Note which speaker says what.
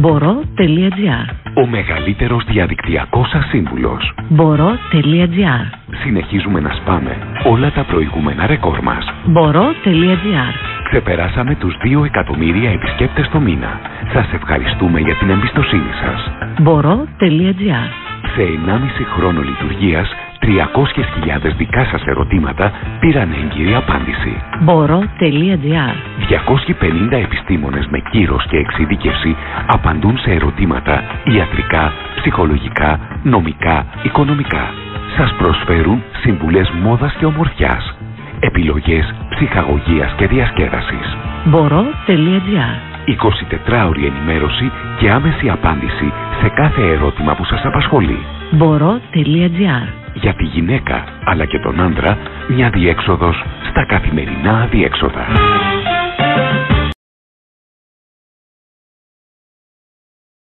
Speaker 1: Μπορώ.gr.
Speaker 2: Ο μεγαλύτερος διαδικτυακός σας σύμβουλος.
Speaker 1: Μπορώ.gr.
Speaker 2: Συνεχίζουμε να σπάμε όλα τα προηγούμενα ρεκόρ μας.
Speaker 1: Μπορώ.gr.
Speaker 2: Ξεπεράσαμε τους 2 εκατομμύρια επισκέπτες το μήνα. Σας ευχαριστούμε για την εμπιστοσύνη σας.
Speaker 1: Μπορώ.gr.
Speaker 2: Σε 1,5 χρόνο λειτουργίας, 300.000 δικά σας ερωτήματα πήραν έγκυρη απάντηση.
Speaker 1: Μπορώ.gr.
Speaker 2: 250 επιστήμονες με κύρος και εξειδίκευση απαντούν σε ερωτήματα ιατρικά, ψυχολογικά, νομικά, οικονομικά. Σας προσφέρουν συμβουλές μόδας και ομορφιάς, επιλογές ψυχαγωγίας και διασκέδασης.
Speaker 1: Μπορώ.gr.
Speaker 2: 24ωρη ενημέρωση και άμεση απάντηση σε κάθε ερώτημα που σας απασχολεί.
Speaker 1: Μπορώ.gr.
Speaker 2: Για τη γυναίκα αλλά και τον άντρα, μια διέξοδος στα καθημερινά αδιέξοδα.